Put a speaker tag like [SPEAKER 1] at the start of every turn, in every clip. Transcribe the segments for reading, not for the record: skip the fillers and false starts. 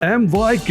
[SPEAKER 1] MYK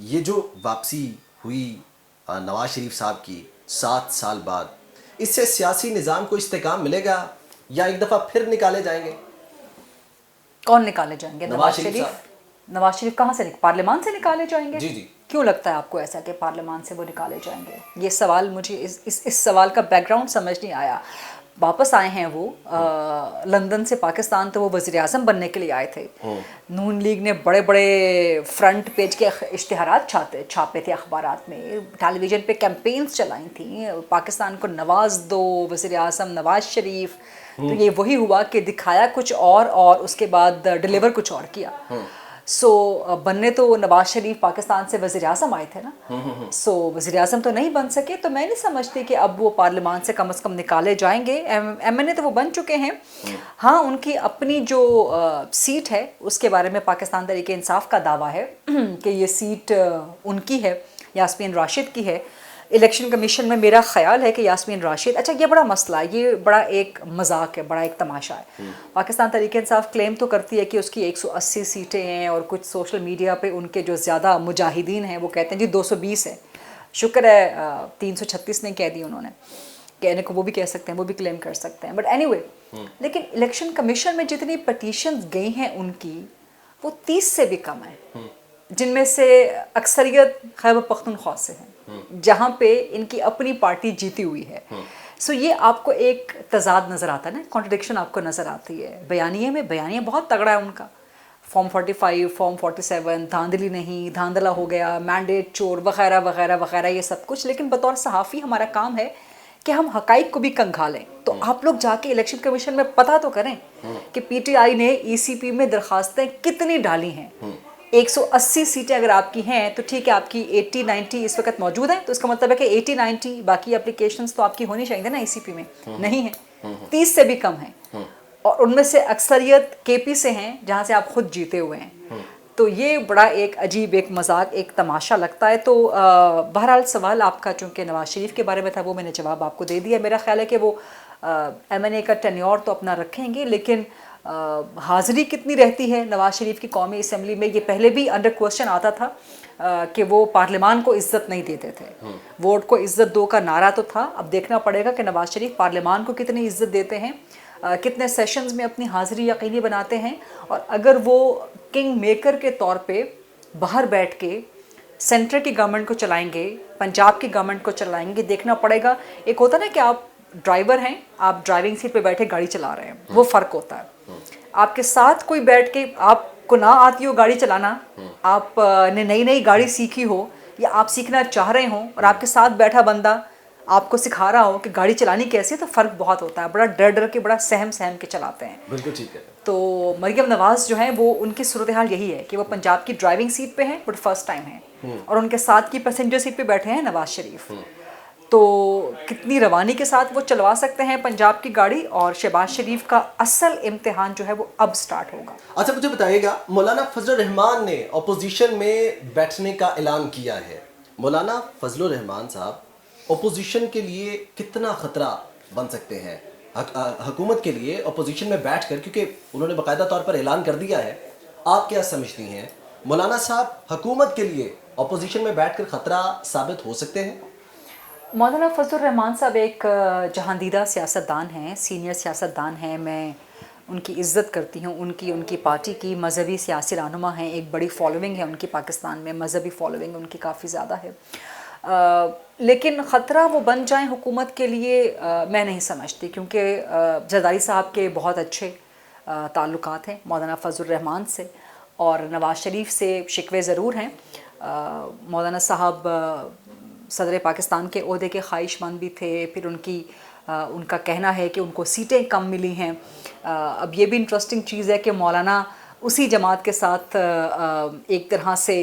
[SPEAKER 2] یہ جو واپسی ہوئی نواز شریف صاحب کی 7 سال بعد، اس سے سیاسی نظام کو استحکام ملے گا یا ایک دفعہ پھر نکالے جائیں گے؟
[SPEAKER 3] کون نکالے جائیں گے؟
[SPEAKER 2] نواز شریف صاحب۔
[SPEAKER 3] نواز شریف کہاں سے پارلیمان سے نکالے جائیں گے؟
[SPEAKER 2] جی جی۔
[SPEAKER 3] کیوں لگتا ہے آپ کو ایسا کہ پارلیمان سے وہ نکالے جائیں گے؟ یہ سوال مجھے اس سوال کا بیک گراؤنڈ سمجھ نہیں آیا۔ واپس آئے ہیں وہ لندن سے پاکستان، تو وہ وزیر اعظم بننے کے لیے آئے تھے۔ نون لیگ نے بڑے بڑے فرنٹ پیج کے اشتہارات چھاپے تھے اخبارات میں، ٹیلی ویژن پہ کیمپینز چلائی تھیں، پاکستان کو نواز دو، وزیر اعظم نواز شریف۔ تو یہ وہی ہوا کہ دکھایا کچھ اور اس کے بعد ڈیلیور کچھ اور کیا۔ سو بننے تو نواز شریف پاکستان سے وزیر اعظم آئے تھے نا، سو وزیر اعظم تو نہیں بن سکے، تو میں نہیں سمجھتی کہ اب وہ پارلیمان سے کم از کم نکالے جائیں گے۔ ایم این اے تو وہ بن چکے ہیں، ہاں ان کی اپنی جو سیٹ ہے اس کے بارے میں پاکستان تحریک انصاف کا دعویٰ ہے کہ یہ سیٹ ان کی ہے، یاسمین راشد کی ہے۔ الیکشن کمیشن میں میرا خیال ہے کہ یاسمین راشد، اچھا یہ بڑا مسئلہ ہے، یہ بڑا ایک مذاق ہے، بڑا ایک تماشا ہے۔ پاکستان تحریک انصاف کلیم تو کرتی ہے کہ اس کی 180 سیٹیں ہیں، اور کچھ سوشل میڈیا پہ ان کے جو زیادہ مجاہدین ہیں وہ کہتے ہیں جی 220 ہے، شکر ہے 336 نہیں کہہ دی انہوں نے، کہنے کو وہ بھی کہہ سکتے ہیں، وہ بھی کلیم کر سکتے ہیں، بٹ اینی وے لیکن الیکشن کمیشن میں جتنی پٹیشنز گئی ہیں ان کی، وہ 30 سے بھی کم ہیں، جن میں سے اکثریت خیبر پختونخوا سے ہیں، جہاں پہ ان کی اپنی پارٹی جیتی ہوئی ہے۔ سو یہ آپ کو ایک تضاد نظر آتا ہے نا، کانٹرڈکشن آپ کو نظر آتی ہے۔ بیانیے میں بیانیہ بہت تگڑا ہے ان کا، فارم 45 فارم 47، دھاندلی نہیں، دھاندلا ہو گیا، مینڈیٹ چور وغیرہ وغیرہ وغیرہ، یہ سب کچھ۔ لیکن بطور صحافی ہمارا کام ہے کہ ہم حقائق کو بھی کنکھالیں، تو آپ لوگ جا کے الیکشن کمیشن میں پتہ تو کریں کہ پی ٹی آئی نے ای سی پی میں درخواستیں کتنی ڈالی ہیں۔ 180 سیٹیں اگر آپ کی ہیں تو ٹھیک ہے، آپ کی 80-90 اس وقت موجود ہیں، تو اس کا مطلب ہے کہ 80-90 باقی اپلیکیشنز تو آپ کی ہونی چاہیے نا ای سی پی میں، نہیں ہیں، 30 سے بھی کم ہیں، اور ان میں سے اکثریت کے پی سے ہیں جہاں سے آپ خود جیتے ہوئے ہیں۔ تو یہ بڑا ایک عجیب، ایک مذاق، ایک تماشا لگتا ہے۔ تو بہرحال سوال آپ کا چونکہ نواز شریف کے بارے میں تھا، وہ میں نے جواب آپ کو دے دیا۔ میرا خیال ہے کہ وہ ایم این اے کا ٹینیور تو اپنا رکھیں گے، لیکن حاضری کتنی رہتی ہے نواز شریف کی قومی اسمبلی میں، یہ پہلے بھی انڈر کوسچن آتا تھا کہ وہ پارلیمان کو عزت نہیں دیتے تھے، ووٹ کو عزت دو کا نعرہ تو تھا۔ اب دیکھنا پڑے گا کہ نواز شریف پارلیمان کو کتنی عزت دیتے ہیں، کتنے سیشنز میں اپنی حاضری یقینی بناتے ہیں، اور اگر وہ کنگ میکر کے طور پہ باہر بیٹھ کے سینٹر کی گورنمنٹ کو چلائیں گے، پنجاب کی گورنمنٹ کو چلائیں گے، دیکھنا پڑے گا۔ ایک ہوتا ہے نا کہ آپ ڈرائیور ہیں، آپ ڈرائیونگ سیٹ پہ بیٹھے گاڑی چلا رہے ہیں، وہ فرق ہوتا ہے۔ آپ کے ساتھ کوئی بیٹھ کے، آپ کو نہ آتی ہو گاڑی چلانا، آپ نے نئی گاڑی سیکھی ہو یا آپ سیکھنا چاہ رہے ہوں، اور آپ کے ساتھ بیٹھا بندہ آپ کو سکھا رہا ہو کہ گاڑی چلانی کیسے ہے، تو فرق بہت ہوتا ہے، بڑا ڈر کے، بڑا سہم کے چلاتے ہیں۔
[SPEAKER 2] بالکل ٹھیک ہے۔
[SPEAKER 3] تو مریم نواز جو ہیں وہ، ان کی صورتحال یہی ہے کہ وہ پنجاب کی ڈرائیونگ سیٹ پہ ہیں، بٹ فرسٹ ٹائم ہیں، اور ان کے ساتھ کی پیسنجر سیٹ پہ بیٹھے ہیں نواز شریف۔ تو کتنی روانی کے ساتھ وہ چلوا سکتے ہیں پنجاب کی گاڑی، اور شہباز شریف کا اصل امتحان جو ہے وہ اب سٹارٹ ہوگا۔
[SPEAKER 2] اچھا مجھے بتائیے گا، مولانا فضل الرحمان نے اپوزیشن میں بیٹھنے کا اعلان کیا ہے، مولانا فضل الرحمان صاحب اپوزیشن کے لیے کتنا خطرہ بن سکتے ہیں حکومت کے لیے اپوزیشن میں بیٹھ کر، کیونکہ انہوں نے باقاعدہ طور پر اعلان کر دیا ہے؟ آپ کیا سمجھتی ہیں مولانا صاحب، حکومت کے لیے اپوزیشن میں بیٹھ کر خطرہ ثابت ہو سکتے ہیں؟
[SPEAKER 3] مولانا فضل الرحمان صاحب ایک جہاندیدہ سیاستدان ہیں، سینئر سیاستدان ہیں، میں ان کی عزت کرتی ہوں، ان کی پارٹی کی مذہبی سیاسی رہنما ہیں، ایک بڑی فالوئنگ ہے ان کی پاکستان میں، مذہبی فالوئنگ ان کی کافی زیادہ ہے، لیکن خطرہ وہ بن جائیں حکومت کے لیے میں نہیں سمجھتی، کیونکہ زرداری صاحب کے بہت اچھے تعلقات ہیں مولانا فضل الرحمان سے، اور نواز شریف سے شکوے ضرور ہیں۔ مولانا صاحب صدر پاکستان کے عہدے کے خواہش مند بھی تھے، پھر ان کا کہنا ہے کہ ان کو سیٹیں کم ملی ہیں۔ اب یہ بھی انٹرسٹنگ چیز ہے کہ مولانا اسی جماعت کے ساتھ ایک طرح سے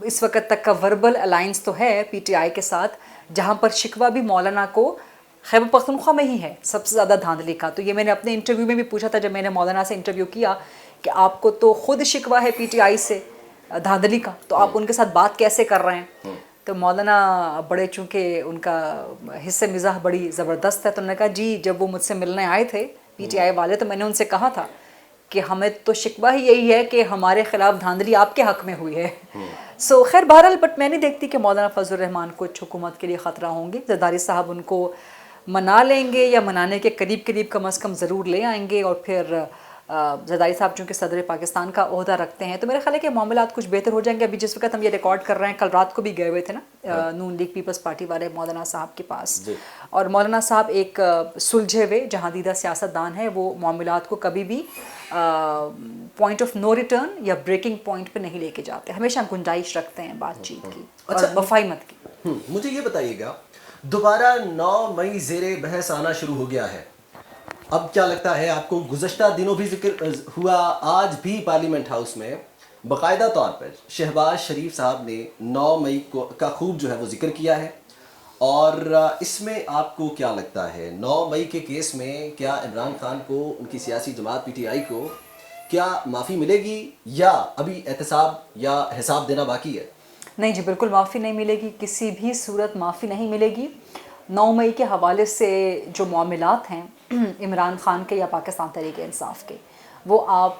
[SPEAKER 3] اس وقت تک کا وربل الائنس تو ہے پی ٹی آئی کے ساتھ، جہاں پر شکوہ بھی مولانا کو خیبر پختونخوا میں ہی ہے سب سے زیادہ دھاندلی کا۔ تو یہ میں نے اپنے انٹرویو میں بھی پوچھا تھا جب میں نے مولانا سے انٹرویو کیا کہ آپ کو تو خود شکوہ ہے پی ٹی آئی سے دھاندلی کا، تو آپ ان کے ساتھ بات کیسے کر رہے ہیں؟ تو مولانا بڑے، چونکہ ان کا حصہ مزاح بڑی زبردست ہے، تو انہوں نے کہا جی جب وہ مجھ سے ملنے آئے تھے پی ٹی آئی والے، تو میں نے ان سے کہا تھا کہ ہمیں تو شکوہ ہی یہی ہے کہ ہمارے خلاف دھاندلی آپ کے حق میں ہوئی ہے۔ سو خیر بہرحال بٹ میں نہیں دیکھتی کہ مولانا فضل الرحمان کو حکومت کے لیے خطرہ ہوں گے. زرداری صاحب ان کو منا لیں گے یا منانے کے قریب قریب کم از کم ضرور لے آئیں گے, اور پھر زرداری صاحب چونکہ صدر پاکستان کا عہدہ رکھتے ہیں تو میرا خیال ہے کہ معاملات کچھ بہتر ہو جائیں گے. ابھی جس وقت ہم یہ ریکارڈ کر رہے ہیں کل رات کو بھی گئے ہوئے تھے نا نون لیگ پیپلز پارٹی والے مولانا صاحب کے پاس, اور مولانا صاحب ایک سلجھے ہوئے جہاندیدہ سیاست دان ہے, وہ معاملات کو کبھی بھی پوائنٹ آف نو ریٹرن یا بریکنگ پوائنٹ پہ نہیں لے کے جاتے, ہمیشہ گنجائش رکھتے ہیں بات چیت کی اور مفاہمت کی.
[SPEAKER 2] مجھے یہ بتائیے گا, دوبارہ 9 مئی زیر بحث آنا شروع ہو گیا ہے, اب کیا لگتا ہے آپ کو؟ گزشتہ دنوں بھی ذکر ہوا, آج بھی پارلیمنٹ ہاؤس میں باقاعدہ طور پر شہباز شریف صاحب نے 9 مئی کا خوب جو ہے وہ ذکر کیا ہے, اور اس میں آپ کو کیا لگتا ہے 9 مئی کے کیس میں کیا عمران خان کو, ان کی سیاسی جماعت پی ٹی آئی کو کیا معافی ملے گی یا ابھی احتساب یا حساب دینا باقی ہے؟
[SPEAKER 3] نہیں جی, بالکل معافی نہیں ملے گی, کسی بھی صورت معافی نہیں ملے گی. 9 مئی کے حوالے سے جو معاملات ہیں عمران خان کے یا پاکستان تحریک انصاف کے, وہ آپ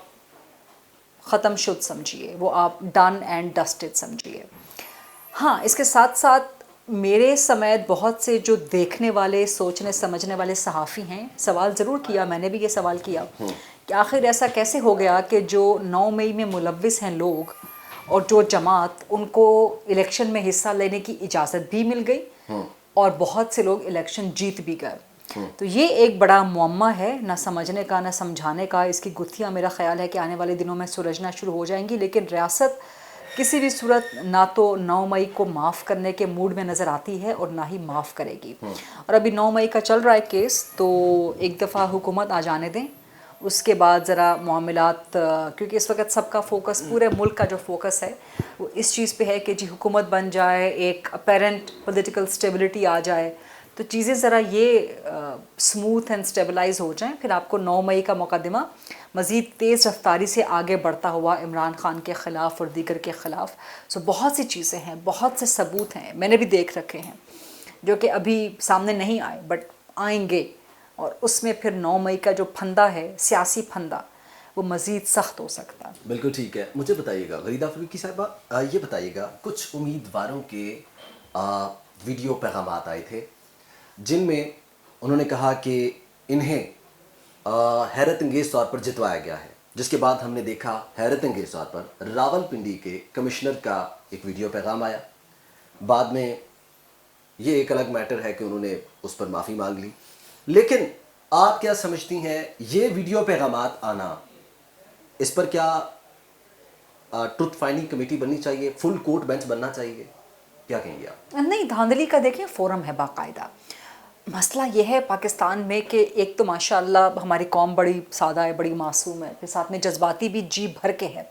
[SPEAKER 3] ختم شد سمجھیے, وہ آپ ڈن اینڈ ڈسٹڈ سمجھیے. ہاں اس کے ساتھ ساتھ میرے سمیت بہت سے جو دیکھنے والے سوچنے سمجھنے والے صحافی ہیں, سوال ضرور کیا, میں نے بھی یہ سوال کیا کہ آخر ایسا کیسے ہو گیا کہ جو 9 مئی میں ملوث ہیں لوگ اور جو جماعت, ان کو الیکشن میں حصہ لینے کی اجازت بھی مل گئی اور بہت سے لوگ الیکشن جیت بھی گئے. تو یہ ایک بڑا معمہ ہے, نہ سمجھنے کا نہ سمجھانے کا. اس کی گتھیاں میرا خیال ہے کہ آنے والے دنوں میں سلجھنا شروع ہو جائیں گی, لیکن ریاست کسی بھی صورت نہ تو 9 مئی کو معاف کرنے کے موڈ میں نظر آتی ہے اور نہ ہی معاف کرے گی. اور ابھی 9 مئی کا چل رہا ہے کیس, تو ایک دفعہ حکومت آ جانے دیں, اس کے بعد ذرا معاملات, کیونکہ اس وقت سب کا فوکس, پورے ملک کا جو فوکس ہے وہ اس چیز پہ ہے کہ جی حکومت بن جائے, ایک اپیرنٹ پولیٹیکل اسٹیبلٹی آ جائے, تو چیزیں ذرا یہ سموتھ اینڈ اسٹیبلائز ہو جائیں. پھر آپ کو 9 مئی کا مقدمہ مزید تیز رفتاری سے آگے بڑھتا ہوا عمران خان کے خلاف اور دیگر کے خلاف. سو بہت سی چیزیں ہیں, بہت سے ثبوت ہیں, میں نے بھی دیکھ رکھے ہیں جو کہ ابھی سامنے نہیں آئے بٹ آئیں گے, اور اس میں پھر 9 مئی کا جو پھندا ہے, سیاسی پھندا, وہ مزید سخت ہو سکتا ہے.
[SPEAKER 2] بالکل ٹھیک ہے. مجھے بتائیے گا غریدہ فروقی صاحبہ, یہ بتائیے گا, کچھ امیدواروں کے ویڈیو پیغامات آئے تھے جن میں انہوں نے کہا کہ انہیں حیرت انگیز طور پر جتوایا گیا ہے, جس کے بعد ہم نے دیکھا حیرت انگیز طور پر راول پنڈی کے کمشنر کا ایک ویڈیو پیغام آیا. بعد میں یہ ایک الگ میٹر ہے کہ انہوں نے اس پر معافی مانگ لی, لیکن آپ کیا سمجھتی ہیں یہ ویڈیو پیغامات آنا, اس پر کیا ٹروتھ فائنڈنگ کمیٹی بننی چاہیے, فل کورٹ بینچ بننا چاہیے, کیا کہیں گے آپ؟
[SPEAKER 3] نہیں, دھاندلی کا دیکھیں فورم ہے باقاعدہ. مسئلہ یہ ہے پاکستان میں کہ ایک تو ماشاء اللہ ہماری قوم بڑی سادہ ہے, بڑی معصوم ہے, پھر ساتھ میں جذباتی بھی جی بھر کے ہے.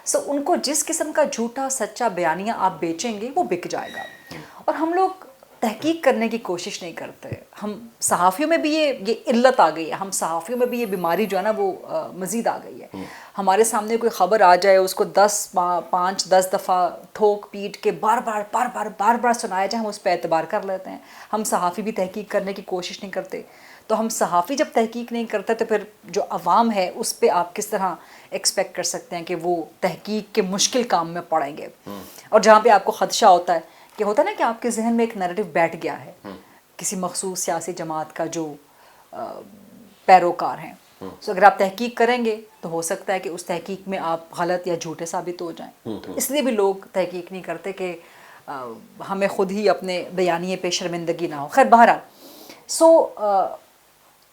[SPEAKER 3] سو ان کو جس قسم کا جھوٹا سچا بیانیہ آپ بیچیں گے وہ بک جائے گا, اور ہم لوگ تحقیق کرنے کی کوشش نہیں کرتے. ہم صحافیوں میں بھی یہ علت آ گئی ہے, ہم صحافیوں میں بھی یہ بیماری جو ہے نا وہ مزید آ گئی ہے. ہمارے سامنے کوئی خبر آ جائے, اس کو 5-10 دفعہ ٹھوک پیٹ کے بار بار سنایا جائے, ہم اس پہ اعتبار کر لیتے ہیں. ہم صحافی بھی تحقیق کرنے کی کوشش نہیں کرتے. تو ہم صحافی جب تحقیق نہیں کرتے تو پھر جو عوام ہے اس پہ آپ کس طرح ایکسپیکٹ کر سکتے ہیں کہ وہ تحقیق کے مشکل کام میں پڑیں گے. اور جہاں پہ آپ کو خدشہ ہوتا ہے کہ ہوتا ہے نا کہ آپ کے ذہن میں ایک نیریٹو بیٹھ گیا ہے کسی مخصوص سیاسی جماعت کا جو پیروکار ہیں, تو اگر آپ تحقیق کریں گے تو ہو سکتا ہے کہ اس تحقیق میں آپ غلط یا جھوٹے ثابت ہو جائیں. تو اس لیے بھی لوگ تحقیق نہیں کرتے کہ ہمیں خود ہی اپنے بیانیے پہ شرمندگی نہ ہو. خیر بہرحال,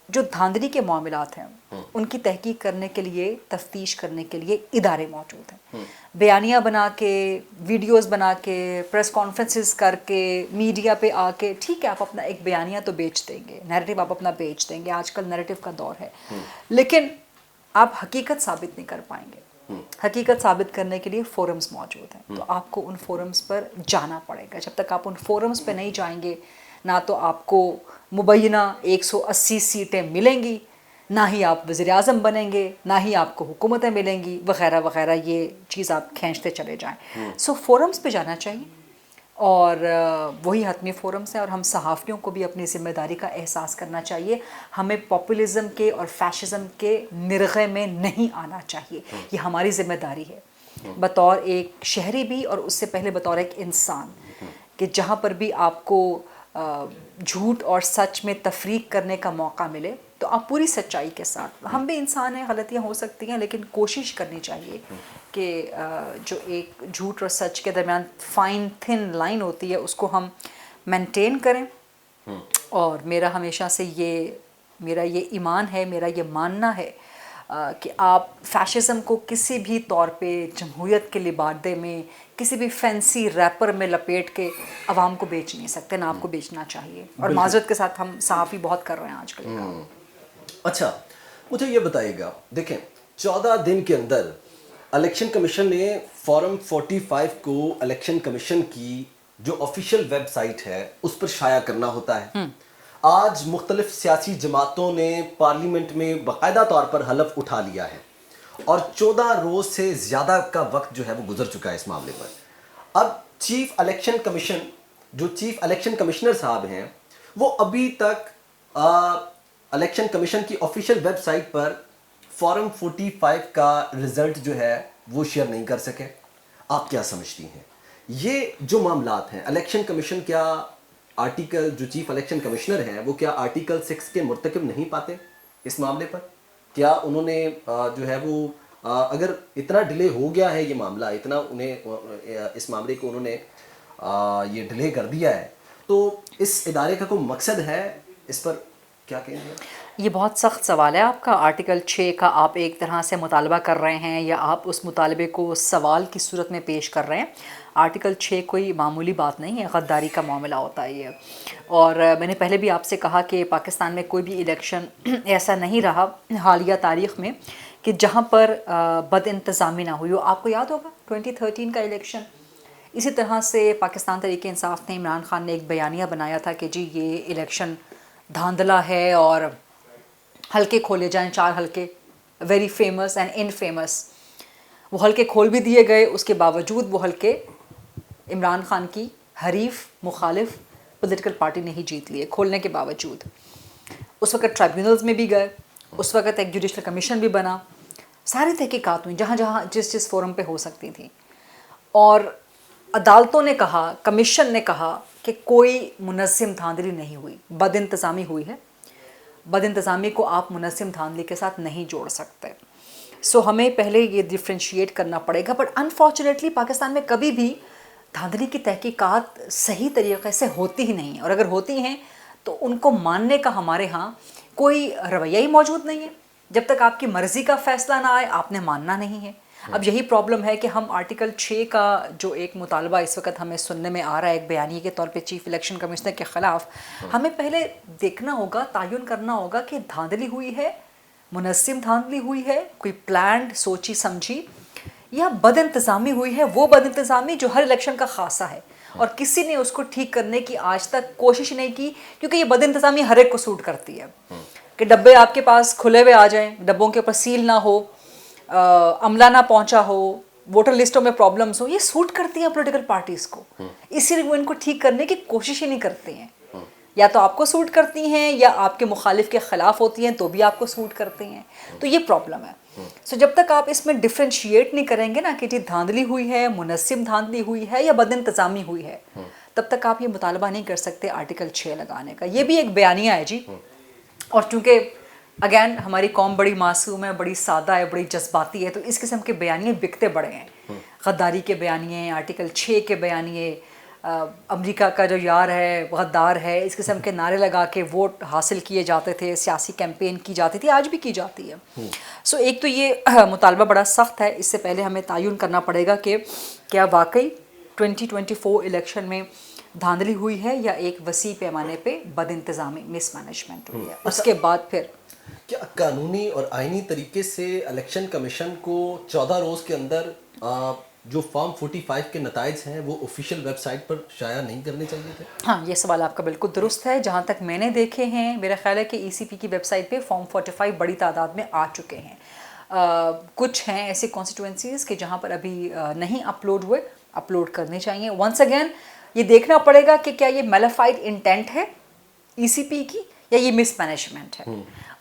[SPEAKER 3] جو دھاندلی کے معاملات ہیں ان کی تحقیق کرنے کے لیے, تفتیش کرنے کے لیے ادارے موجود ہیں. بیانیہ بنا کے, ویڈیوز بنا کے, پریس کانفرنسز کر کے, میڈیا پہ آ کے, ٹھیک ہے آپ اپنا ایک بیانیہ تو بیچ دیں گے, نیریٹو آپ اپنا بیچ دیں گے, آج کل نیریٹو کا دور ہے, لیکن آپ حقیقت ثابت نہیں کر پائیں گے. حقیقت ثابت کرنے کے لیے فورمز موجود ہیں, تو آپ کو ان فورمز پر جانا پڑے گا. جب تک آپ ان فورمز پہ نہیں جائیں گے, نہ تو آپ کو مبینہ 180 سیٹیں ملیں گی, نہ ہی آپ وزیر اعظم بنیں گے, نہ ہی آپ کو حکومتیں ملیں گی, وغیرہ وغیرہ. یہ چیز آپ کھینچتے چلے جائیں. سو فورمز پہ جانا چاہیے, اور وہی حتمی فورمز ہیں. اور ہم صحافیوں کو بھی اپنی ذمہ داری کا احساس کرنا چاہیے. ہمیں پاپولزم کے اور فیشزم کے نرغے میں نہیں آنا چاہیے, یہ ہماری ذمہ داری ہے. بطور ایک شہری بھی اور اس سے پہلے بطور ایک انسان، کہ جہاں پر بھی آپ کو جھوٹ اور سچ میں تفریق کرنے کا موقع ملے تو آپ پوری سچائی کے ساتھ، ہم بھی انسان ہیں، غلطیاں ہو سکتی ہیں، لیکن کوشش کرنی چاہیے کہ جو ایک جھوٹ اور سچ کے درمیان فائن تھن لائن ہوتی ہے اس کو ہم مینٹین کریں. اور میرا ہمیشہ سے میرا یہ ایمان ہے، میرا یہ ماننا ہے کہ آپ فیشزم کو کسی بھی طور پہ جمہوریت کے لبادے میں، کسی بھی فینسی ریپر میں لپیٹ کے عوام کو بیچ نہیں سکتے، نہ آپ کو بیچنا چاہیے. اور معذرت کے ساتھ ہم صحافی بہت کر رہے ہیں آج کل.
[SPEAKER 2] اچھا مجھے یہ بتائیے گا، دیکھیں 14 دن کے اندر الیکشن کمیشن نے فارم 45 کو الیکشن کمیشن کی جو آفیشیل ویب سائٹ ہے اس پر شائع کرنا ہوتا ہے. آج مختلف سیاسی جماعتوں نے پارلیمنٹ میں باقاعدہ طور پر حلف اٹھا لیا ہے اور 14 روز سے زیادہ کا وقت جو ہے وہ گزر چکا ہے اس معاملے پر. اب چیف الیکشن کمیشن، جو چیف الیکشن کمشنر صاحب ہیں، وہ ابھی تک الیکشن کمیشن کی آفیشیل ویب سائٹ پر فارم 45 کا رزلٹ جو ہے وہ شیئر نہیں کر سکے. آپ کیا سمجھتی ہیں یہ جو معاملات ہیں، الیکشن کمیشن کیا آرٹیکل، جو چیف الیکشن کمشنر ہیں وہ کیا آرٹیکل 6 کے مرتکب نہیں پاتے اس معاملے پر؟ کیا انہوں نے جو ہے وہ اگر اتنا ڈیلے ہو گیا ہے یہ معاملہ، اتنا انہیں اس معاملے کو انہوں نے یہ ڈیلے کر دیا ہے، تو اس ادارے کا کوئی مقصد ہے؟ اس پر کیا کہیں گے؟
[SPEAKER 3] یہ بہت سخت سوال ہے آپ کا. آرٹیکل 6 کا آپ ایک طرح سے مطالبہ کر رہے ہیں یا آپ اس مطالبے کو سوال کی صورت میں پیش کر رہے ہیں. آرٹیکل 6 کوئی معمولی بات نہیں ہے، غداری کا معاملہ ہوتا ہے یہ. اور میں نے پہلے بھی آپ سے کہا کہ پاکستان میں کوئی بھی الیکشن ایسا نہیں رہا حالیہ تاریخ میں کہ جہاں پر بد انتظامی نہ ہوئی ہو. آپ کو یاد ہوگا 2013 کا الیکشن، اسی طرح سے پاکستان تحریک انصاف نے، عمران خان نے ایک بیانیہ بنایا تھا کہ جی یہ الیکشن دھاندلا ہے اور حلقے کھولے جائیں، 4 حلقے، very famous and in famous. وہ حلقے کھول بھی دیے گئے، اس کے باوجود وہ حلقے عمران خان کی حریف مخالف پولیٹیکل پارٹی نے ہی جیت لیے کھولنے کے باوجود. اس وقت ٹرائبیونلز میں بھی گئے، اس وقت ایک جوڈیشل کمیشن بھی بنا، ساری تحقیقات ہوئیں جہاں جہاں جس فورم پہ ہو سکتی تھیں. اور عدالتوں نے کہا، کمیشن نے کہا کہ کوئی منظم دھاندلی نہیں ہوئی، بد انتظامی ہوئی ہے. بد انتظامی کو آپ منظم دھاندلی کے ساتھ نہیں جوڑ سکتے. سو ہمیں پہلے یہ ڈفرینشیٹ کرنا پڑے گا. بٹ انفارچونیٹلی پاکستان میں کبھی بھی دھاندلی کی تحقیقات صحیح طریقے سے ہوتی ہی نہیں ہیں، اور اگر ہوتی ہیں تو ان کو ماننے کا ہمارے ہاں کوئی رویہ ہی موجود نہیں ہے. جب تک آپ کی مرضی کا فیصلہ نہ آئے آپ نے ماننا نہیں ہے. اب یہی پرابلم ہے کہ ہم آرٹیکل 6 کا جو ایک مطالبہ اس وقت ہمیں سننے میں آ رہا ہے ایک بیانیے کے طور پہ چیف الیکشن کمشنر کے خلاف، ہمیں پہلے دیکھنا ہوگا، تعین کرنا ہوگا کہ دھاندلی ہوئی ہے، منظم دھاندلی ہوئی ہے، کوئی پلانڈ سوچی سمجھی، یا بد انتظامی ہوئی ہے، وہ بد انتظامی جو ہر الیکشن کا خاصہ ہے اور کسی نے اس کو ٹھیک کرنے کی آج تک کوشش نہیں کی. کیونکہ یہ بد انتظامی ہر ایک کو سوٹ کرتی ہے کہ ڈبے آپ کے پاس کھلے ہوئے آ جائیں، ڈبوں کے اوپر سیل نہ ہو، عملہ نہ پہنچا ہو، ووٹر لسٹوں میں پرابلمز ہو، یہ سوٹ کرتی ہیں پولیٹیکل پارٹیز کو. اسی لیے وہ ان کو ٹھیک کرنے کی کوشش ہی نہیں کرتے ہیں. یا تو آپ کو سوٹ کرتی ہیں یا آپ کے مخالف کے خلاف ہوتی ہیں تو بھی آپ کو سوٹ کرتے ہیں. تو یہ پرابلم ہے. سو جب تک آپ اس میں ڈفرینشیٹ نہیں کریں گے نا کہ جی دھاندلی ہوئی ہے، منظم دھاندلی ہوئی ہے یا بد انتظامی ہوئی ہے، تب تک آپ یہ مطالبہ نہیں کر سکتے آرٹیکل 6 لگانے کا. یہ بھی ایک بیانیہ ہے جی. اور چونکہ اگین ہماری قوم بڑی معصوم ہے، بڑی سادہ ہے، بڑی جذباتی ہے، تو اس قسم کے بیانیے بکتے بڑے ہیں. غداری کے بیانیے، آرٹیکل 6 کے بیانیے، امریکہ کا جو یار ہے غدار ہے، اس قسم کے نعرے لگا کے ووٹ حاصل کیے جاتے تھے، سیاسی کیمپین کی جاتی تھی، آج بھی کی جاتی ہے. سو ایک تو یہ مطالبہ بڑا سخت ہے. اس سے پہلے ہمیں تعین کرنا پڑے گا کہ کیا واقعی 2024 الیکشن میں دھاندلی ہوئی ہے یا ایک وسیع پیمانے پہ بد انتظامی، مس مینجمنٹ ہوئی ہے. اس کے بعد پھر
[SPEAKER 2] کیا قانونی اور آئینی طریقے سے الیکشن کمیشن کو 14 روز کے اندر جو فارم 45 کے نتائج ہیں وہ آفیشیل ویب سائٹ پر شائع نہیں کرنے چاہیے تھے؟
[SPEAKER 3] ہاں، یہ سوال آپ کا بالکل درست ہے. جہاں تک میں نے دیکھے ہیں، میرا خیال ہے کہ ای سی پی کی ویب سائٹ پہ فارم 45 بڑی تعداد میں آ چکے ہیں. کچھ ہیں ایسے کانسٹیٹوئنسیز کہ جہاں پر ابھی نہیں اپلوڈ ہوئے، اپلوڈ کرنے چاہیے. ونس اگین یہ دیکھنا پڑے گا کہ کیا یہ میلیفائڈ انٹینٹ ہے ای سی پی کی یا یہ مس مینجمنٹ ہے.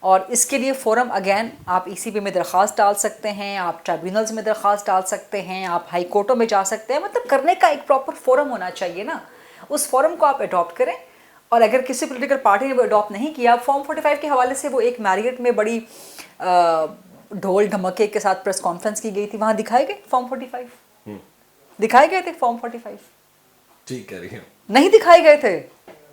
[SPEAKER 3] اور اس کے لیے فورم اگین آپ ای سی پی میں درخواست ڈال سکتے ہیں, آپ ٹرائبیونلز میں درخواست ڈال سکتے ہیں, آپ ہائی کورٹوں میں جا سکتے ہیں. مطلب کرنے کا ایک پراپر فورم ہونا چاہیے نا. اس فورم کو آپ اڈاپٹ کریں. اور اگر کسی پولیٹیکل پارٹی نے وہ اڈاپٹ نہیں کیا, فارم 45 کے حوالے سے وہ ایک میریٹ میں بڑی ڈھول ڈھمکے کے ساتھ پریس کانفرنس کی گئی تھی, وہاں دکھائے گئے فارم 45 دکھائے گئے تھے فارم 45
[SPEAKER 2] ٹھیک کہہ رہی ہوں.
[SPEAKER 3] نہیں دکھائے گئے تھے,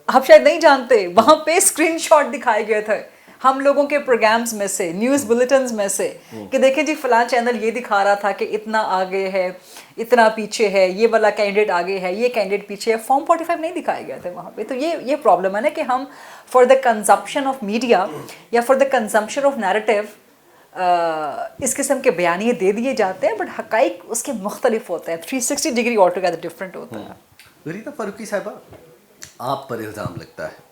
[SPEAKER 3] آپ شاید نہیں جانتے. وہاں پہ اسکرین شاٹ دکھائے گئے تھے ہم لوگوں کے پروگرامز میں سے, نیوز بلیٹنز میں سے, کہ دیکھیں جی فلاں چینل یہ دکھا رہا تھا کہ اتنا آگے ہے, اتنا پیچھے ہے, یہ والا کینڈیڈیٹ آگے ہے, یہ کینڈیڈیٹ پیچھے ہے. فارم 45 نہیں دکھائے گئے تھے وہاں پہ. تو یہ پرابلم ہے نا کہ ہم for the consumption of media یا for the consumption of narrative اس قسم کے بیانیے دے دیے جاتے ہیں, بٹ حقائق اس کے مختلف ہوتے ہیں. 360 ڈگری آل ٹوگیدر ڈفرینٹ ہوتا ہے.
[SPEAKER 2] غریبہ فاروقی صاحبہ, آپ پر الزام لگتا ہے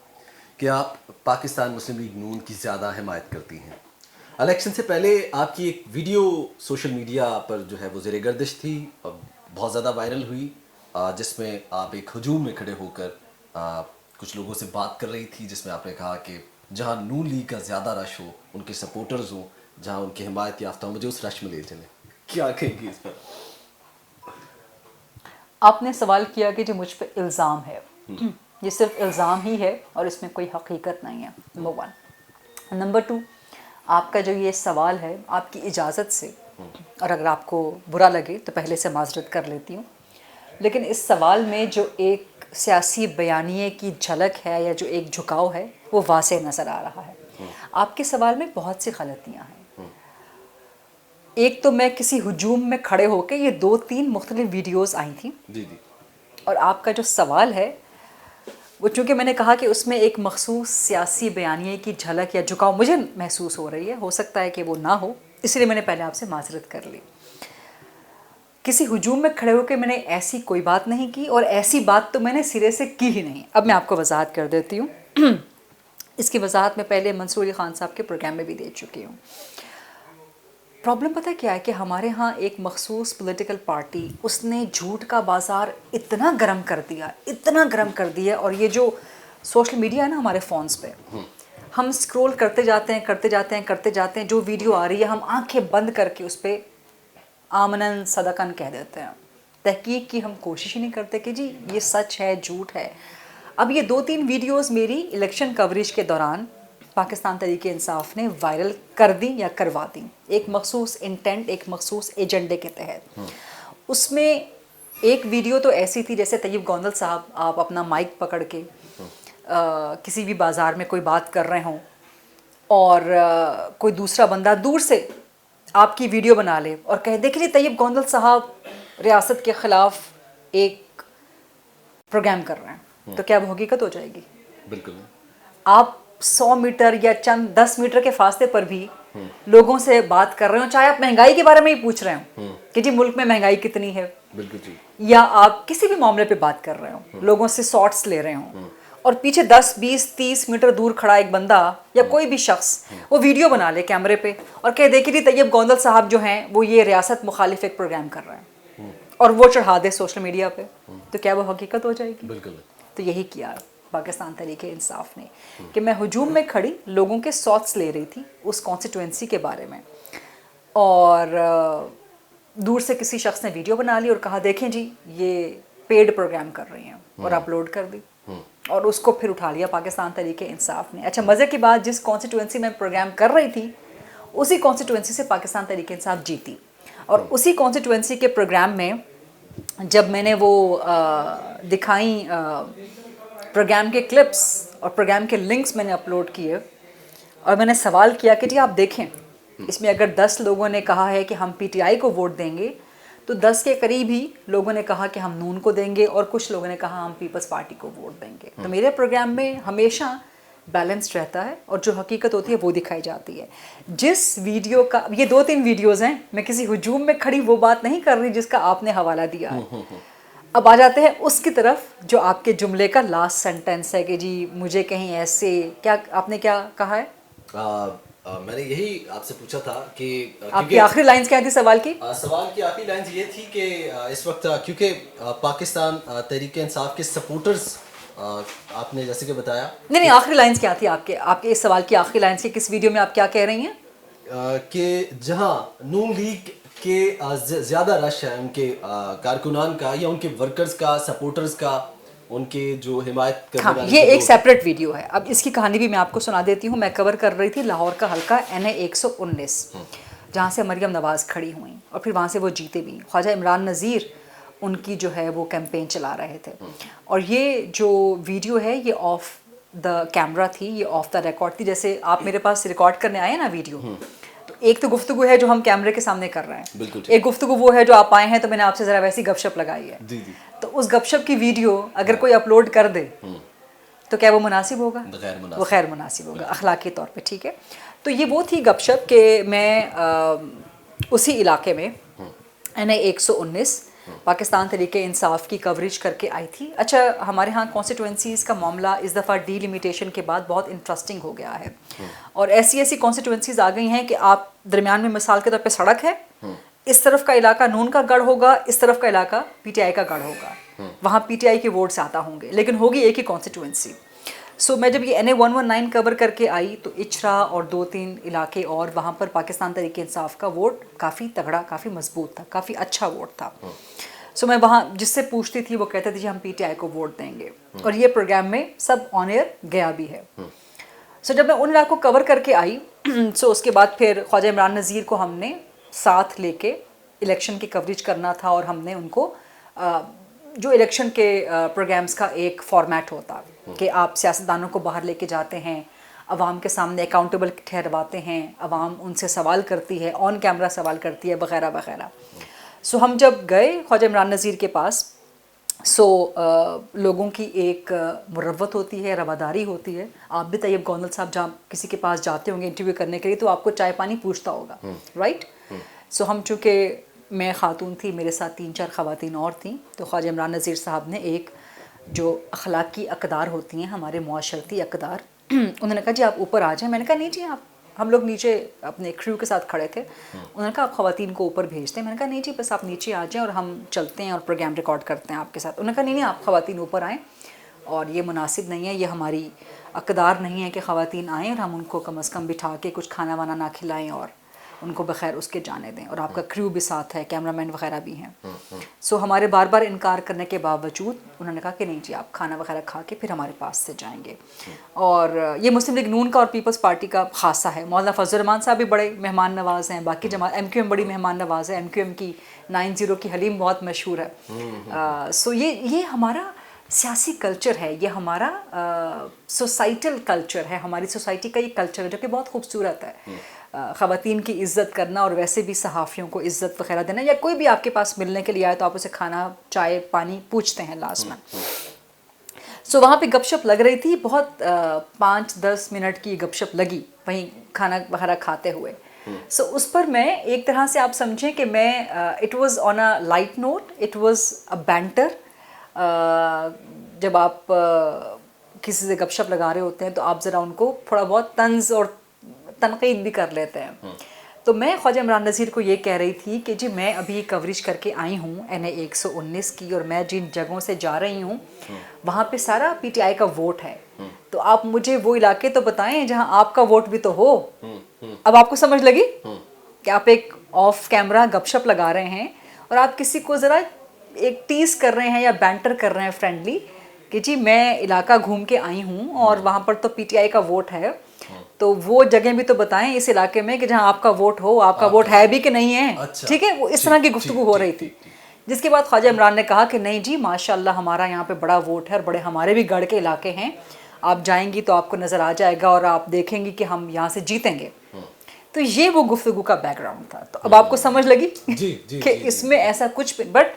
[SPEAKER 2] کہ آپ پاکستان مسلم لیگ نون کی زیادہ حمایت کرتی ہیں. الیکشن سے پہلے آپ کی ایک ویڈیو سوشل میڈیا پر جو ہے وہ زیر گردش تھی, بہت زیادہ وائرل ہوئی, جس میں آپ ایک ہجوم میں کھڑے ہو کر کچھ لوگوں سے بات کر رہی تھی, جس میں آپ نے کہا کہ جہاں نون لیگ کا زیادہ رش ہو, ان کے سپورٹرز ہوں, جہاں ان کی حمایت یافتہ ہوں, مجھے اس رش میں لے چلیں. کیا کہیں گی اس پر؟
[SPEAKER 3] آپ نے سوال کیا کہ جو مجھ پہ الزام ہے, یہ صرف الزام ہی ہے اور اس میں کوئی حقیقت نہیں ہے. نمبر 1. نمبر 2, آپ کا جو یہ سوال ہے, آپ کی اجازت سے, اور اگر آپ کو برا لگے تو پہلے سے معذرت کر لیتی ہوں, لیکن اس سوال میں جو ایک سیاسی بیانیے کی جھلک ہے یا جو ایک جھکاؤ ہے وہ واضح نظر آ رہا ہے. آپ کے سوال میں بہت سی غلطیاں ہیں. ایک تو میں کسی ہجوم میں کھڑے ہو کے, یہ 2-3 مختلف ویڈیوز آئی تھیں,
[SPEAKER 2] جی جی,
[SPEAKER 3] اور آپ کا جو سوال ہے وہ چونکہ میں نے کہا کہ اس میں ایک مخصوص سیاسی بیانیے کی جھلک یا جھکاؤ مجھے محسوس ہو رہی ہے, ہو سکتا ہے کہ وہ نہ ہو, اس لیے میں نے پہلے آپ سے معذرت کر لی. کسی ہجوم میں کھڑے ہو کے میں نے ایسی کوئی بات نہیں کی, اور ایسی بات تو میں نے سرے سے کی ہی نہیں. اب میں آپ کو وضاحت کر دیتی ہوں. اس کی وضاحت میں پہلے منصور علی خان صاحب کے پروگرام میں بھی دے چکی ہوں. پرابلم پتہ کیا ہے کہ ہمارے ہاں ایک مخصوص پولیٹیکل پارٹی, اس نے جھوٹ کا بازار اتنا گرم کر دیا, اتنا گرم کر دیا. اور یہ جو سوشل میڈیا ہے نا ہمارے فونز پہ, ہم اسکرول کرتے جاتے ہیں, جو ویڈیو آ رہی ہے ہم آنکھیں بند کر کے اس پہ آمنن صدقن کہہ دیتے ہیں. تحقیق کی ہم کوشش ہی نہیں کرتے کہ جی یہ سچ ہے جھوٹ ہے. اب یہ 2-3 ویڈیوز میری الیکشن کوریج کے دوران پاکستان تحریک انصاف نے وائرل کر دی یا کروا دی, ایک مخصوص انٹینٹ, ایک مخصوص ایجنڈے کے تحت. اس میں ایک ویڈیو تو ایسی تھی جیسے طیب گوندل صاحب آپ اپنا مائک پکڑ کے کسی بھی بازار میں کوئی بات کر رہے ہوں, اور کوئی دوسرا بندہ دور سے آپ کی ویڈیو بنا لے اور کہہ دے کہ جی طیب گوندل صاحب ریاست کے خلاف ایک پروگرام کر رہے ہیں, تو کیا وہ حقیقت ہو جائے گی؟
[SPEAKER 2] بالکل.
[SPEAKER 3] آپ 100 میٹر یا چند 10 میٹر کے فاصلے پر بھی لوگوں سے بات کر رہے ہوں, چاہے آپ مہنگائی کے بارے میں ہی پوچھ رہے ہوں کہ جی ملک میں مہنگائی کتنی ہے,
[SPEAKER 2] بالکل جی,
[SPEAKER 3] یا آپ کسی بھی معاملے پہ بات کر رہے ہوں, لوگوں سے شارٹس لے رہے ہوں, اور پیچھے 10-20-30 میٹر دور کھڑا ایک بندہ یا کوئی بھی شخص وہ ویڈیو بنا لے کیمرے پہ اور کہہ دے کہ جی طیب گوندل صاحب جو ہیں وہ یہ ریاست مخالف ایک پروگرام کر رہے ہیں, اور وہ چڑھا دے سوشل میڈیا پہ, تو کیا وہ حقیقت ہو جائے گی؟
[SPEAKER 2] بالکل.
[SPEAKER 3] تو یہی کیا پاکستان تحریک انصاف نے کہ میں ہجوم میں کھڑی لوگوں کے ساتس لے رہی تھی اس کانسٹیٹوئنسی کے بارے میں, اور دور سے کسی شخص نے ویڈیو بنا لی اور کہا دیکھیں جی یہ پیڈ پروگرام کر رہی ہیں, اور اپلوڈ کر دی, اور اس کو پھر اٹھا لیا پاکستان تحریک انصاف نے. اچھا مزے کی بات, جس کانسٹیٹوئنسی میں پروگرام کر رہی تھی اسی کانسٹیٹوئنسی سے پاکستان تحریک انصاف جیتی, اور اسی کانسٹیٹوئنسی کے پروگرام میں جب میں نے وہ دکھائیں پروگرام کے کلپس اور پروگرام کے لنکس میں نے اپلوڈ کیے, اور میں نے سوال کیا کہ جی آپ دیکھیں اس میں اگر 10 لوگوں نے کہا ہے کہ ہم پی ٹی آئی کو ووٹ دیں گے تو 10 کے قریب ہی لوگوں نے کہا کہ ہم نون کو دیں گے, اور کچھ لوگوں نے کہا ہم پیپلز پارٹی کو ووٹ دیں گے. تو میرے پروگرام میں ہمیشہ بیلنس رہتا ہے, اور جو حقیقت ہوتی ہے وہ دکھائی جاتی ہے. جس ویڈیو کا, یہ 2-3 ویڈیوز ہیں, میں کسی ہجوم میں کھڑی وہ بات نہیں کر رہی جس کا آپ نے حوالہ دیا ہے. اب آ جاتے ہیں اس کی طرف جو آپ کے جملے کا لاسٹ سینٹینس ہے کہ جی مجھے کہیں ایسے, کیا آپ نے کیا کہا ہے؟
[SPEAKER 2] میں نے یہی آپ سے پوچھا تھا کہ
[SPEAKER 3] آپ کی آخری لائنز کیا تھی سوال کی؟
[SPEAKER 2] سوال کی آخری لائنز یہ تھی کہ اس وقت کیونکہ پاکستان تحریک انصاف کے سپورٹرز آپ نے جیسے کہ بتایا
[SPEAKER 3] نہیں آخری لائنس کیا تھی آپ کے اس سوال کی آخری لائنس کی کس ویڈیو میں آپ کیا کہہ رہی ہیں
[SPEAKER 2] کہ جہاں نون لیگ کے زیادہ رش ہے ان کے کارکنان کا یا ان کے ورکرز کا سپورٹرز کا ان کے جو حمایت کرنے
[SPEAKER 3] ہاں
[SPEAKER 2] والے
[SPEAKER 3] یہ ایک سیپریٹ ویڈیو ہے. اب اس کی کہانی بھی میں آپ کو سنا دیتی ہوں. میں کور کر رہی تھی لاہور کا حلقہ NA-119 جہاں سے مریم نواز کھڑی ہوئیں اور پھر وہاں سے وہ جیتے بھی. خواجہ عمران نذیر ان کی جو ہے وہ کیمپین چلا رہے تھے اور یہ جو ویڈیو ہے یہ آف دا کیمرہ تھی, یہ آف دا ریکارڈ تھی. جیسے آپ میرے پاس ریکارڈ کرنے آئے نا ویڈیو, تو ایک تو گفتگو ہے جو ہم کیمرے کے سامنے کر رہے ہیں, ایک گفتگو وہ ہے جو آپ آئے ہیں تو میں نے آپ سے ذرا ویسی گپ شپ لگائی ہے. تو اس گپ شپ کی ویڈیو اگر کوئی اپلوڈ کر دے تو کیا وہ مناسب ہوگا؟ وہ غیر مناسب ہوگا اخلاقی طور پہ. ٹھیک ہے, تو یہ وہ تھی گپ شپ کہ میں اسی علاقے میں NA-119 پاکستان تحریک انصاف کی کوریج کر کے آئی تھی. اچھا, ہمارے ہاں کانسٹیٹوئنسیز کا معاملہ اس دفعہ ڈی لیمیٹیشن کے بعد بہت انٹرسٹنگ ہو گیا ہے اور ایسی کانسٹیٹوئنسیز آ گئی ہیں کہ آپ درمیان میں مثال کے طور پہ سڑک ہے, اس طرف کا علاقہ نون کا گڑھ ہوگا, اس طرف کا علاقہ PTI کا گڑھ ہوگا, وہاں PTI کے ووٹس آتا ہوں گے لیکن ہوگی ایک ہی کانسٹیٹوئنسی. سو میں جب یہ NA-119 کور کر کے آئی تو اچھرا اور 2-3 علاقے اور وہاں پر پاکستان تحریک انصاف کا ووٹ کافی تگڑا, کافی مضبوط تھا, کافی اچھا ووٹ تھا. سو میں وہاں جس سے پوچھتی تھی وہ کہتے تھے جی ہم PTI کو ووٹ دیں گے اور یہ پروگرام میں سب آن ایئر گیا بھی ہے. سو جب میں ان علاقوں کو کور کر کے آئی سو اس کے بعد پھر خواجہ عمران نذیر کو ہم نے ساتھ لے کے الیکشن کی کوریج کرنا تھا اور ہم نے ان کو جو الیکشن کے پروگرامز کا ایک فارمیٹ ہوتا کہ آپ سیاستدانوں کو باہر لے کے جاتے ہیں, عوام کے سامنے اکاؤنٹیبل ٹھہرواتے ہیں, عوام ان سے سوال کرتی ہے, آن کیمرہ سوال کرتی ہے وغیرہ وغیرہ. سو ہم جب گئے خواجہ عمران نذیر کے پاس سو لوگوں کی ایک مروت ہوتی ہے, رواداری ہوتی ہے. آپ بھی طیب گوندل صاحب جہاں کسی کے پاس جاتے ہوں گے انٹرویو کرنے کے لیے تو آپ کو چائے پانی پوچھتا ہوگا, رائٹ. سو ہم چونکہ میں خاتون تھی, میرے ساتھ 3-4 خواتین اور تھیں, تو خواجہ عمران نذیر صاحب نے ایک جو اخلاقی اقدار ہوتی ہیں ہمارے معاشرتی اقدار, انہوں نے کہا جی آپ اوپر آ جائیں. میں نے کہا نہیں جی آپ, ہم لوگ نیچے اپنے کریو کے ساتھ کھڑے تھے, انہوں نے کہا آپ خواتین کو اوپر بھیجتے ہیں. میں نے کہا نہیں جی بس آپ نیچے آ جائیں اور ہم چلتے ہیں اور پروگرام ریکارڈ کرتے ہیں آپ کے ساتھ. انہوں نے کہا نہیں آپ خواتین اوپر آئیں اور یہ مناسب نہیں ہے, یہ ہماری اقدار نہیں ہے کہ خواتین آئیں اور ہم ان کو کم از کم بٹھا کے کچھ کھانا وانا نہ کھلائیں اور ان کو بخیر اس کے جانے دیں, اور آپ کا کریو بھی ساتھ ہے, کیمرہ مین وغیرہ بھی ہیں. سو ہمارے بار بار انکار کرنے کے باوجود انہوں نے کہا کہ نہیں جی آپ کھانا وغیرہ کھا کے پھر ہمارے پاس سے جائیں گے. اور یہ مسلم لیگ نون کا اور پیپلز پارٹی کا خاصہ ہے. مولانا فضل الرحمان صاحب بھی بڑے مہمان نواز ہیں, باقی جماعت MQM بڑی مہمان نواز ہے, MQM کی 90 کی حلیم بہت مشہور ہے. سو یہ ہمارا سیاسی کلچر ہے, یہ ہمارا سوسائٹل کلچر ہے, ہماری سوسائٹی کا یہ کلچر ہے جو کہ بہت خوبصورت ہے. خواتین کی عزت کرنا اور ویسے بھی صحافیوں کو عزت وغیرہ دینا, یا کوئی بھی آپ کے پاس ملنے کے لیے آئے تو آپ اسے کھانا چائے پانی پوچھتے ہیں لازماً. سو وہاں پہ گپ شپ لگ رہی تھی, بہت 5-10 منٹ کی گپ شپ لگی وہیں کھانا وغیرہ کھاتے ہوئے. سو اس پر میں ایک طرح سے آپ سمجھیں کہ میں it was on a light note, it was a banter. جب آپ کسی سے گپ شپ لگا رہے ہوتے ہیں تو آپ ذرا ان کو تھوڑا بہت طنز اور تنقید بھی کر لیتے ہیں. تو میں خواجہ عمران نذیر کو یہ کہہ رہی تھی کہ جی میں ابھی کوریج کر کے آئی ہوں NA-119 کی, اور میں جن جگہوں سے جا رہی ہوں وہاں پہ سارا PTI کا ووٹ ہے, تو آپ مجھے وہ علاقے تو بتائیں جہاں آپ کا ووٹ بھی تو ہو. اب آپ کو سمجھ لگی کہ آپ ایک آف کیمرہ گپ شپ لگا رہے ہیں اور آپ کسی کو ذرا ایک ٹیز کر رہے ہیں یا بینٹر کر رہے ہیں فرینڈلی کہ جی میں علاقہ گھوم کے آئی ہوں اور وہاں پر تو PTI کا ووٹ ہے, تو وہ جگہ بھی تو بتائیں اس علاقے میں کہ جہاں آپ کا ووٹ ہو, آپ کا ووٹ ہے بھی کہ نہیں ہے. ٹھیک ہے, وہ اس طرح کی گفتگو ہو رہی تھی. جس کے بعد خواجہ عمران نے کہا کہ نہیں جی ماشاء اللہ ہمارا یہاں پہ بڑا ووٹ ہے اور بڑے ہمارے بھی گڑھ کے علاقے ہیں, آپ جائیں گی تو آپ کو نظر آ جائے گا اور آپ دیکھیں گی کہ ہم یہاں سے جیتیں گے. تو یہ وہ گفتگو کا بیک گراؤنڈ تھا. تو اب آپ کو سمجھ لگی کہ اس میں ایسا کچھ بھی, بٹ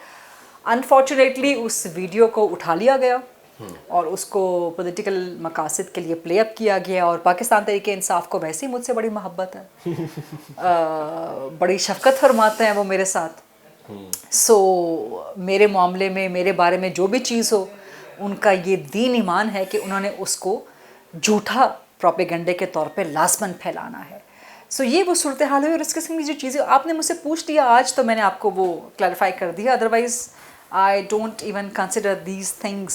[SPEAKER 3] انفارچونیٹلی اس ویڈیو کو اٹھا لیا گیا اور اس کو پولیٹیکل مقاصد کے لیے پلے اپ کیا گیا, اور پاکستان تحریک انصاف کو ویسے ہی مجھ سے بڑی محبت ہے, بڑی شفقت فرماتے ہیں وہ میرے ساتھ. سو میرے معاملے میں, میرے بارے میں جو بھی چیز ہو, ان کا یہ دین ایمان ہے کہ انہوں نے اس کو جھوٹا پروپیگنڈے کے طور پہ لازماً پھیلانا ہے. سو یہ وہ صورتحال ہوئی, اور اس قسم کی جو چیزیں آپ نے مجھ سے پوچھ لیا آج تو میں نے آپ کو وہ کلیریفائی کر دیا. Otherwise I don't even consider these things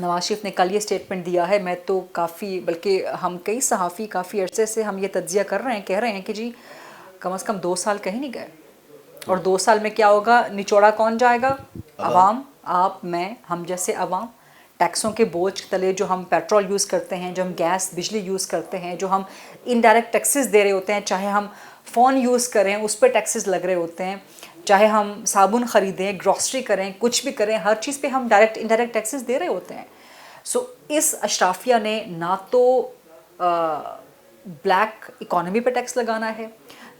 [SPEAKER 3] Nawaz Sharif نے کل یہ اسٹیٹمنٹ دیا ہے. میں تو کافی بلکہ ہم کئی صحافی کافی عرصے سے ہم یہ تجزیہ کر رہے ہیں, کہہ رہے ہیں کہ جی کم از کم 2 سال کہیں نہیں گئے, اور 2 سال میں کیا ہوگا, نچوڑا کون جائے گا؟ عوام, آپ, میں, ہم جیسے عوام. ٹیکسوں کے بوجھ تلے جو ہم پیٹرول یوز کرتے ہیں, جو ہم گیس بجلی یوز کرتے ہیں, جو ہم انڈائریکٹ ٹیکسز دے رہے ہوتے ہیں, چاہے ہم فون یوز کریں اس پہ ٹیکسز لگ رہے ہوتے ہیں, چاہے ہم صابن خریدیں, گروسری کریں, کچھ بھی کریں, ہر چیز پہ ہم ڈائریکٹ انڈائریکٹ ٹیکسز دے رہے ہوتے ہیں. سو اس اشرافیہ نے نہ تو بلیک اکانومی پہ ٹیکس لگانا ہے,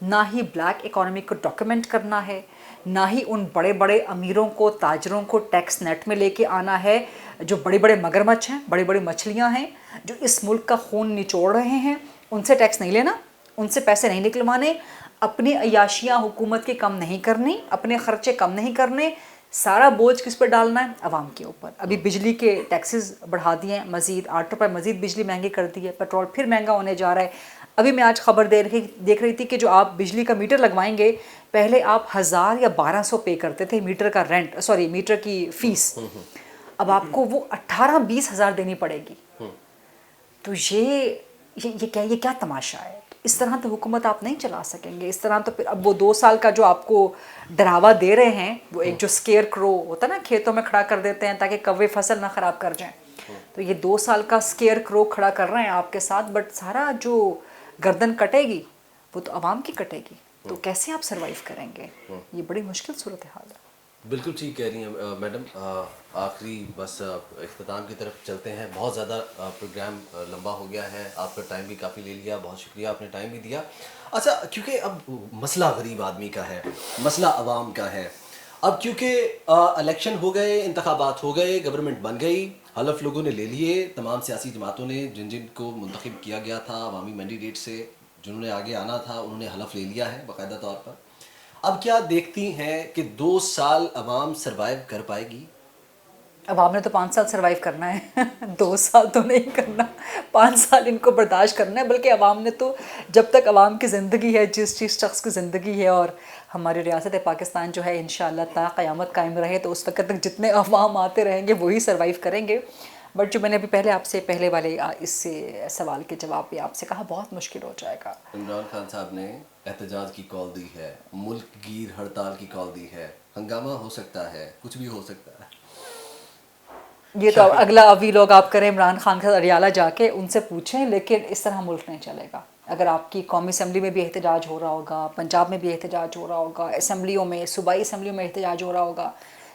[SPEAKER 3] نہ ہی بلیک اکانومی کو ڈاکیومنٹ کرنا ہے, نہ ہی ان بڑے بڑے امیروں کو, تاجروں کو ٹیکس نیٹ میں لے کے آنا ہے جو بڑے بڑے مگرمچھ ہیں, بڑی بڑی مچھلیاں ہیں, جو اس ملک کا خون نچوڑ رہے ہیں. ان سے ٹیکس نہیں لینا, ان سے پیسے نہیں نکلوانے, اپنی عیاشیاں حکومت کی کم نہیں کرنی, اپنے خرچے کم نہیں کرنے. سارا بوجھ کس پہ ڈالنا ہے؟ عوام کے اوپر. ابھی بجلی کے ٹیکسز بڑھا دیے ہیں, مزید 8 روپے مزید بجلی مہنگی کر دی ہے, پیٹرول پھر مہنگا ہونے جا رہا ہے. ابھی میں آج خبر دیکھ رہی تھی کہ جو آپ بجلی کا میٹر لگوائیں گے, پہلے آپ 1000 یا 1200 پے کرتے تھے میٹر کا رینٹ, سوری میٹر کی فیس, اب آپ کو وہ 18-20 ہزار دینی پڑے گی. تو یہ کیا تماشا ہے؟ اس طرح تو حکومت آپ نہیں چلا سکیں گے. اس طرح تو پھر اب وہ 2 سال کا جو آپ کو ڈراوا دے رہے ہیں, وہ ایک جو اسکیئر کرو ہوتا ہے نا, کھیتوں میں کھڑا کر دیتے ہیں تاکہ کوے فصل نہ خراب کر جائیں, تو یہ 2 سال کا اسکیئر کرو کھڑا کر رہے ہیں آپ کے ساتھ, بٹ سارا جو گردن کٹے گی وہ تو عوام کی کٹے گی. تو کیسے آپ سروائیو کریں گے؟ یہ بڑی مشکل صورتحال ہے.
[SPEAKER 2] بالکل ٹھیک کہہ رہی ہیں میڈم. آخری بس اختتام کی طرف چلتے ہیں. بہت زیادہ پروگرام لمبا ہو گیا ہے, آپ کا ٹائم بھی کافی لے لیا, بہت شکریہ, آپ نے ٹائم بھی دیا. اچھا, کیونکہ اب مسئلہ غریب آدمی کا ہے, مسئلہ عوام کا ہے. اب کیونکہ الیکشن ہو گئے, انتخابات ہو گئے, گورنمنٹ بن گئی, حلف لوگوں نے لے لیے, تمام سیاسی جماعتوں نے جن کو منتخب کیا گیا تھا عوامی مینڈیٹ سے, جنہوں نے آگے آنا تھا انہوں نے حلف لے لیا ہے باقاعدہ طور پر. اب کیا دیکھتی ہیں کہ 2 سال عوام سروائیو کر پائے گی؟
[SPEAKER 3] عوام نے تو 5 سال سروائیو کرنا ہے, 2 سال تو نہیں کرنا, 5 سال ان کو برداشت کرنا ہے. بلکہ عوام نے تو جب تک عوام کی زندگی ہے, جس شخص کی زندگی ہے, اور ہماری ریاست پاکستان جو ہے انشاءاللہ تا قیامت قائم رہے, تو اس وقت تک جتنے عوام آتے رہیں گے وہی سروائیو کریں گے. بٹ جو میں نے ابھی پہلے آپ سے پہلے والے اس سوال کے جواب پہ آپ سے کہا, بہت مشکل ہو جائے گا.
[SPEAKER 2] عمران خان صاحب نے احتجاج کی کال دی ہے, ملک گیر ہڑتال کی کال دی ہے, ہنگامہ ہو سکتا ہے, کچھ بھی ہو سکتا ہے.
[SPEAKER 3] یہ تو اگلا ابھی لوگ آپ کریں عمران خان کے ساتھ اریالہ جا کے ان سے پوچھیں, لیکن اس طرح ملک نہیں چلے گا. اگر آپ کی قومی اسمبلی میں بھی احتجاج ہو رہا ہوگا, پنجاب میں بھی احتجاج ہو رہا ہوگا, اسمبلیوں میں, صوبائی اسمبلیوں میں احتجاج ہو رہا ہوگا,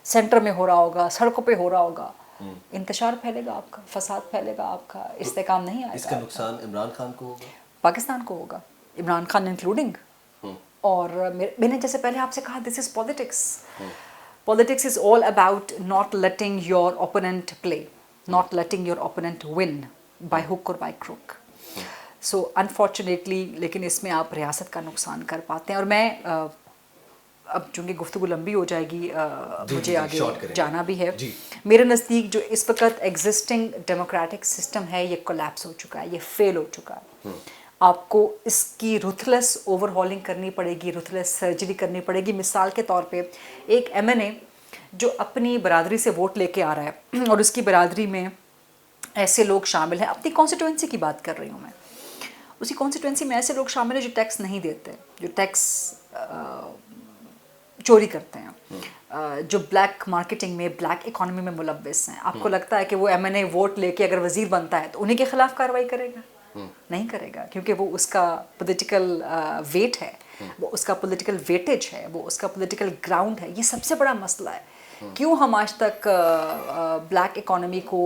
[SPEAKER 3] سینٹر میں ہو رہا ہوگا, سڑکوں پہ ہو رہا ہوگا, انتشار پھیلے گا آپ کا, فساد پھیلے گا آپ کا, استحکام نہیں آئے گا.
[SPEAKER 2] اس کا نقصان عمران خان کو ہوگا,
[SPEAKER 3] پاکستان کو ہوگا, عمران خان انکلوڈنگ. اور میں نے جیسے پہلے آپ سے کہا, this is politics. Politics is all about not letting your opponent play, not letting your opponent win by hook or by crook. So unfortunately, لیکن اس میں آپ ریاست کا نقصان کر پاتے ہیں. اور میں اب چونکہ گفتگو لمبی ہو جائے گی, مجھے آگے جانا بھی ہے. میرے نزدیک جو اس وقت ایگزسٹنگ ڈیموکریٹک سسٹم ہے یہ کولیپس ہو چکا ہے, یہ فیل ہو چکا ہے. آپ کو اس کی رuthless اوور ہالنگ کرنی پڑے گی, ruthless سرجری کرنی پڑے گی. مثال کے طور پہ ایک MNA جو اپنی برادری سے ووٹ لے کے آ رہا ہے, اور اس کی برادری میں ایسے لوگ شامل ہیں, اپنی کانسٹیٹوئنسی کی بات کر رہی ہوں میں, اسی کانسٹیٹوئنسی میں ایسے لوگ شامل ہیں جو ٹیکس نہیں دیتے, جو ٹیکس چوری کرتے ہیں, جو بلیک مارکیٹنگ میں, بلیک اکانومی میں ملوث ہیں. آپ کو لگتا ہے کہ وہ MNA ووٹ لے کے اگر وزیر بنتا ہے تو انہیں کے خلاف کارروائی کرے گا؟ نہیں کرے گا, کیونکہ وہ اس کا پولیٹیکل ویٹ ہے, وہ اس کا پولیٹیکل ویٹیج ہے, وہ اس کا پولیٹیکل گراؤنڈ ہے. یہ سب سے بڑا مسئلہ ہے. کیوں ہم آج تک بلیک اکانومی کو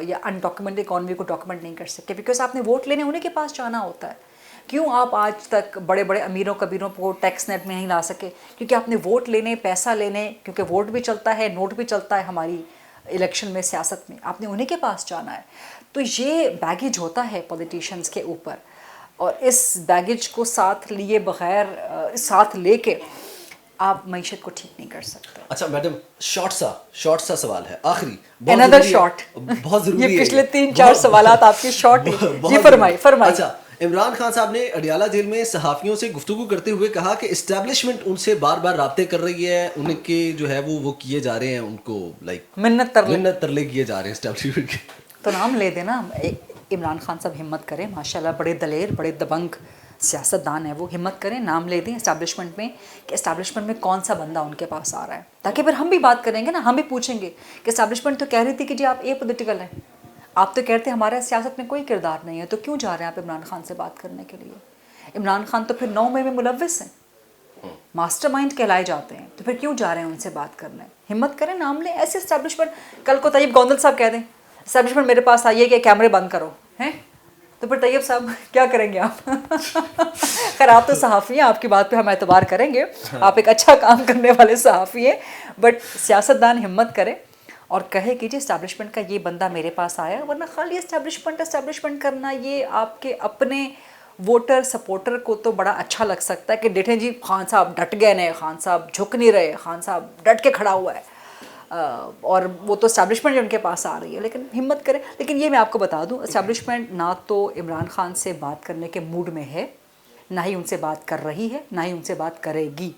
[SPEAKER 3] یا انڈاکیومنٹڈ اکانومی کو ڈاکیومنٹ نہیں کر سکتے؟ بیکاز آپ نے ووٹ لینے انہیں کے پاس جانا ہوتا ہے. کیوں آپ آج تک بڑے بڑے امیروں کبیروں کو ٹیکس نیٹ میں نہیں لا سکے؟ کیونکہ آپ نے ووٹ لینے, پیسہ لینے, کیونکہ ووٹ بھی چلتا ہے, نوٹ بھی چلتا ہے ہماری الیکشن میں, سیاست میں, آپ نے انہیں کے پاس جانا ہے. تو یہ بیگیج ہوتا ہے پولیٹیشنز کے اوپر, اور اس بیگیج کو ساتھ لیے بغیر, ساتھ لے کے آپ معیشت کو ٹھیک نہیں کر سکتے.
[SPEAKER 2] اچھا میڈم, شارٹ سا سوال ہے آخری,
[SPEAKER 3] another short,
[SPEAKER 2] بہت ضروری ہے.
[SPEAKER 3] یہ پچھلے 3-4 سوالات آپ کے شارٹ ہیں. جی فرمائیے.
[SPEAKER 2] اچھا, عمران خان صاحب نے اڈیالہ جیل میں صحافیوں سے گفتگو کرتے ہوئے کہا کہ اسٹیبلشمنٹ ان سے بار بار رابطے کر رہی ہے, ان کے جو ہے وہ کیے جا رہے ہیں, ان کو لائک
[SPEAKER 3] منت
[SPEAKER 2] ترلے کیے جا رہے ہیں اسٹیبلشمنٹ کے.
[SPEAKER 3] تو نام لے دینا. عمران خان صاحب ہمت کریں, ماشاءاللہ بڑے دلیر بڑے دبنگ سیاست دان ہے وہ, ہمت کریں نام لے دیں اسٹیبلشمنٹ میں کہ اسٹیبلشمنٹ میں کون سا بندہ ان کے پاس آ رہا ہے, تاکہ پھر ہم بھی بات کریں گے نا, ہم بھی پوچھیں گے کہ اسٹیبلشمنٹ تو کہہ رہی تھی کہ جی آپ اے پولیٹیکل ہیں, آپ تو کہتے ہیں ہمارے سیاست میں کوئی کردار نہیں ہے, تو کیوں جا رہے ہیں آپ عمران خان سے بات کرنے کے لیے؟ عمران خان تو پھر 9 مئی میں ملوث ہیں, ماسٹر مائنڈ کہلائے جاتے ہیں, تو پھر کیوں جا رہے ہیں ان سے بات کرنے؟ ہمت کریں نام لیں ایسے اسٹیبلشمنٹ. کل کو طیب گوندل صاحب کہہ دیں اسٹیبلشمنٹ میرے پاس آئیے کہ کیمرے بند کرو ہیں, تو پھر طیب صاحب کیا کریں گے آپ؟ خیر آپ تو صحافی ہیں, آپ کی بات پہ ہم اعتبار کریں گے, آپ ایک اچھا کام کرنے والے صحافی ہیں, بٹ سیاستدان ہمت کرے اور کہے کہ جی اسٹیبلشمنٹ کا یہ بندہ میرے پاس آیا, ورنہ خالی اسٹیبلشمنٹ کرنا یہ آپ کے اپنے ووٹر سپورٹر کو تو بڑا اچھا لگ سکتا ہے کہ دیکھیں جی خان صاحب ڈٹ گئے نہیں, خان صاحب جھک نہیں رہے, خان صاحب ڈٹ کے کھڑا ہوا ہے, اور وہ تو اسٹیبلشمنٹ جو ان کے پاس آ رہی ہے. لیکن ہمت کرے. لیکن یہ میں آپ کو بتا دوں اسٹیبلشمنٹ نہ تو عمران خان سے بات کرنے کے موڈ میں ہے, نہ ہی ان سے بات کر رہی ہے, نہ ہی ان سے بات کرے گی.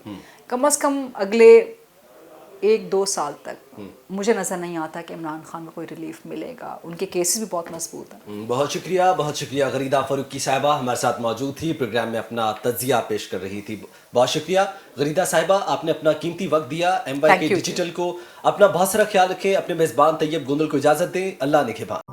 [SPEAKER 3] کم از کم اگلے 1-2 سال تک مجھے نظر نہیں آتا کہ عمران خان کو کوئی ریلیف ملے گا. ان کے کیسز بھی بہت مضبوط ہیں.
[SPEAKER 2] بہت شکریہ غریدہ فاروقی صاحبہ ہمارے ساتھ موجود تھی, پروگرام میں اپنا تجزیہ پیش کر رہی تھی. بہت شکریہ غریدہ صاحبہ, آپ نے اپنا قیمتی وقت دیا. MYK ڈیجیٹل کو اپنا بہت سارا خیال رکھیں, اپنے میزبان طیب گوندل کو اجازت دیں. اللہ نگہبان.